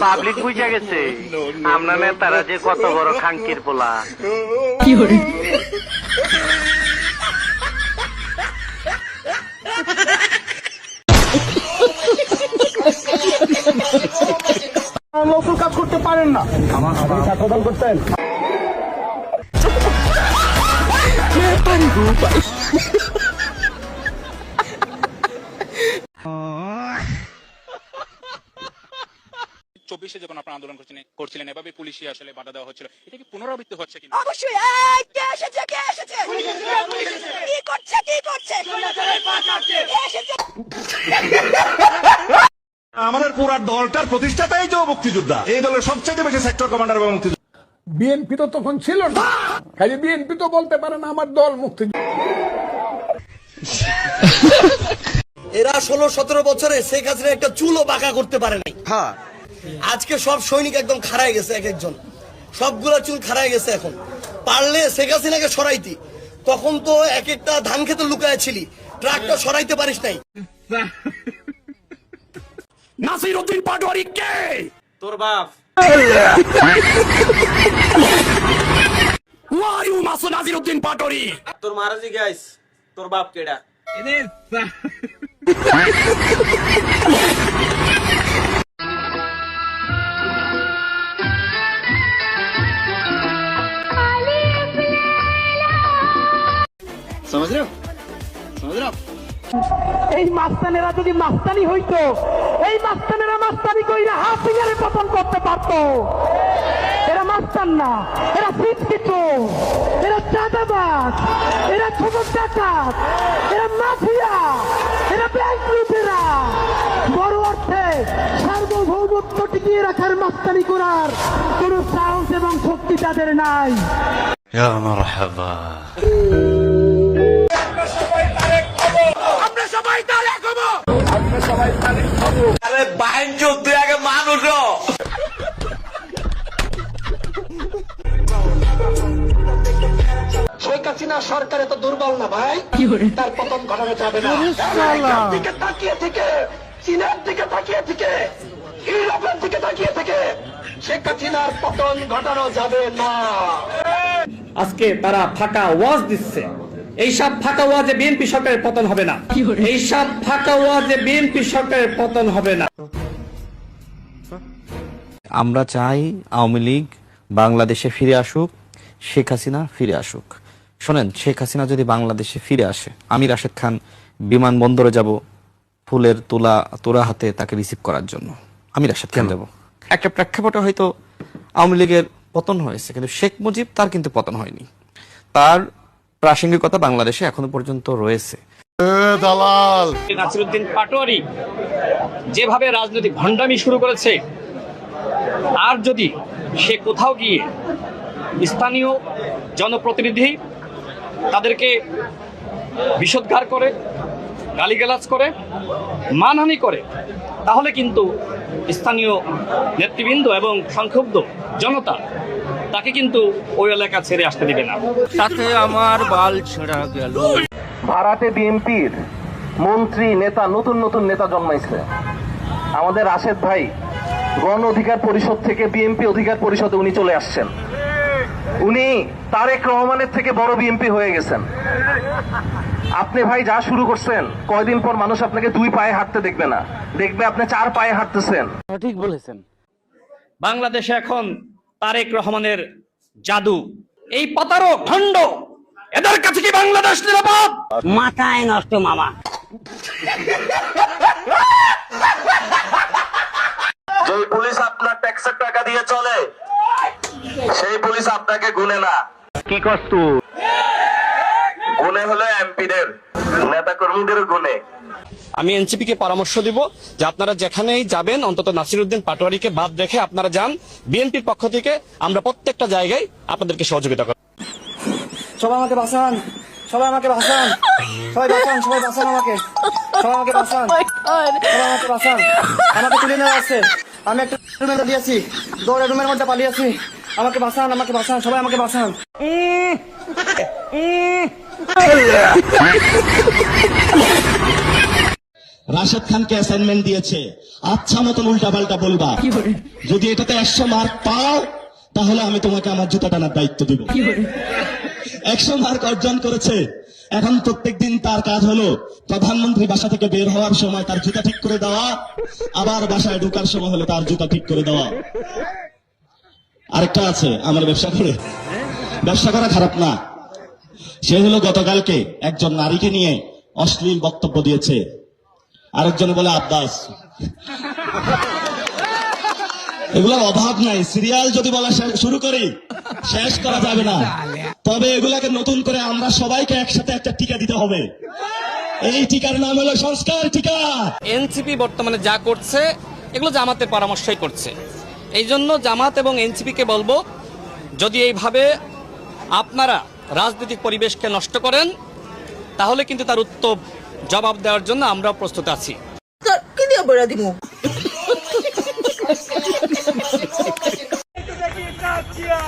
Public বুঝে গেছে আমরা নেতারা যে কত বড় খাঙ্কির পোলা। নকল কাজ করতে পারেন না, আপনি ছাত্র দল করতেন। চব্বিশে যখন আপনারা আন্দোলন করছিলেন এভাবে পুলিশি আসলে বাধা দেওয়া হচ্ছিল, এটা কি পুনরাবৃত্তি হচ্ছে কিনা? অবশ্যই। কে এসেছে কে এসেছে কি করছে কি করছে এসেছে। আমাদের পুরো দলটার প্রতিষ্ঠাতাই যে মুক্তিযোদ্ধা, এই দলের সবচেয়ে বেশি সেক্টর কমান্ডার এবং মুক্তিযোদ্ধা। বিএনপি তো তখন ছিল না, খালি বিএনপি তো বলতে পারে না আমার দল মুক্তিযোদ্ধা। এরা 16-17 বছরে শেখ হাসিনা একটা চুলও বাঁকা করতে পারে নাই। হ্যাঁ, আজকে সব সৈনিক একদম খাড়ায় গেছে, এক একজন সবগুলা চুল খাড়ায় গেছে। এখন পারলে শেখ হাসিনাকে সরাইতি, তখন তো এক একটা ধান খেতে লুকায় ছিলি, ট্রাকটা সরাইতে পারিস নাই। নাসিরউদ্দিন পাটোয়ারি কে? তোর বাপ। Who are you, Masu Naziruddin Patori? তোর মহারাজি গাইস, তোর বাপ কেডা? এই মাস্তানেরা যদি মাস্তানি হইতো, এই মাস্তানেরা মাস্তানি কইরা হাসিনারে পতন করতে পারতো। এরা মাস্তান না, এরা শিক্ষিত, এরা চাঁদাবাজ, এরা ছোট ডাকাত, এরা মাফিয়া, এরা ব্যাংক লুটেরা। বড় অর্থে সার্বভৌমত্ব টিকিয়ে রাখার মাস্তানি করার কোন সাহস এবং শক্তি তাদের নাই। আরে বাইন যুদ্ধ আগে মানুষ। শেখ হাসিনা সরকার এত দুর্বল না ভাই, তার পতন ঘটানো যাবে না। দিকে তাকিয়ে থেকে, চীনের দিকে তাকিয়ে থেকে, ইউরোপের দিকে তাকিয়ে থেকে শেখ হাসিনার পতন ঘটানো যাবে না। আজকে তারা ফাঁকা ওয়াজ দিচ্ছে, এইসব ফাঁকা ওয়াজে বিএনপি সরকারের পতন হবে না, এইসব ফাঁকা ওয়াজে বিএনপি সরকারের পতন হবে না। আমরা চাই আওয়ামী লীগ বাংলাদেশে ফিরে আসুক, শেখ হাসিনা ফিরে আসুক। শোনেন, শেখ হাসিনা যদি বাংলাদেশে ফিরে আসে, আমি রাশেদ খান বিমানবন্দরে যাব ফুলের তোড়া হাতে তাকে রিসিভ করার জন্য। আমি রাশেদ খান যাব। একটা প্রেক্ষাপটে হয়তো আওয়ামী লীগের পতন হয়েছে, কিন্তু শেখ মুজিব তার কিন্তু পতন হয়নি। তার প্রাসঙ্গিকতা বাংলাদেশে এখনো পর্যন্ত রয়েছে। নাসিরউদ্দিন পাটোয়ারি যেভাবে রাজনৈতিক ভণ্ডামি শুরু করেছে, আর যদি সে কোথাও গিয়ে স্থানীয় জনপ্রতিনিধি তাদেরকে বিষোদ্গার করে, গালিগালাজ করে, মানহানি করে, তাহলে কিন্তু স্থানীয় নেতৃবৃন্দ এবং সংক্ষুব্ধ জনতা তাকে কিন্তু ওই এলাকা ছেড়ে আসতে দিবে না। তাতে আমার বাল ছেঁড়া গেল। ভারতে বিএনপির মন্ত্রী নেতা, নতুন নতুন নেতা জন্মাইছে। আমাদের রাশেদ ভাই গণ অধিকার পরিষদ থেকে বিএনপি অধিকার পরিষদে উনি চলে আসছেন। উনি তারেক রহমানের থেকে বড় বিএনপি হয়ে গেছেন। আপনি ভাই যা শুরু করছেন, কয়দিন পর মানুষ আপনাকে 2 পায়ে হাঁটতে দেখবে না, দেখবে আপনি 4 পায়ে হাঁটতেছেন। ঠিক বলেছেন। বাংলাদেশে এখন তারেক রহমানের জাদু, এই প্রতারক ভণ্ড, এদের কাছে কি বাংলাদেশ নিরাপদ? মাথায় নষ্ট মামা। যে পুলিশ আপনার ট্যাক্সের টাকা দিয়ে চলে, সেই পুলিশ আপনাকে গুনে না। কি করছ তুই? গুনে হলো এমপিদের, নেতা কর্মীদের গুনে। আমি এনসিপি কে পরামর্শ দিব যে আপনারা যেখানেই যাবেন অন্তত নাসিরউদ্দিন পাটোয়ারিকে বাদ রেখে আপনারা যান। বিএনপির পক্ষ থেকে আমরা প্রত্যেকটা জায়গায় আপনাদেরকে সহযোগিতা করব। সবাই আমাকে বাঁচান, সবাই আমাকে বাঁচান, সবাই বাঁচান, সবাই বাঁচান আমাকে, সবাই আমাকে বাঁচান, সবাই আমাকে বাঁচান। আমাকে তুলে নেওয়া আছে, আমি একটা রুমে দাঁড়িয়েছি, দৌড়ে রুমের মধ্যে পালিয়েছি। আমাকে বাঁচান, আমাকে বাঁচান, সবাই আমাকে বাঁচান। রাশেদ খানকে অ্যাসাইনমেন্ট দিয়েছে, আচ্ছা মতন উল্টাপাল্টা বলবা, যদি এটাতে 100 মার্ক পাও তাহলে আমি তোমাকে আমার জুতা টানার দায়িত্ব দিব। 100 মার্ক অর্জন করেছে, এখন প্রত্যেকদিন তার কাজ হলো প্রধানমন্ত্রী বাসা থেকে বের হওয়ার সময় তার জুতা ঠিক করে দেওয়া, আবার বাসায় ঢোকার সময় হলো তার জুতা ঠিক করে দেওয়া। আরেকটা আছে আমার ব্যবসা করে, ব্যবসা করা খারাপ না, সে হলো গতকালকে একজন নারীকে নিয়ে অশ্লীল বক্তব্য দিয়েছে, আরেকজন বলে আব্বাস। এগুলোর অভাব নাই, সিরিয়াল যদি বলা শুরু করি শেষ করা যাবে না। তবে এগুলাকে নতুন করে আমরা সবাইকে একসাথে একটা টিকা দিতে হবে, এই টিকার নাম হলো সংস্কার টিকা। এনসিপি বর্তমানে যা করছে এগুলো জামাতের পরামর্শই করছে। এই জন্য জামাত এবং এনসিপিকে বলবো, যদি এইভাবে আপনারা রাজনৈতিক পরিবেশকে নষ্ট করেন তাহলে কিন্তু তার উত্তম জবাব দেওয়ার জন্য আমরাও প্রস্তুত আছি। কি দিয়ে বলে দিমু জিয়া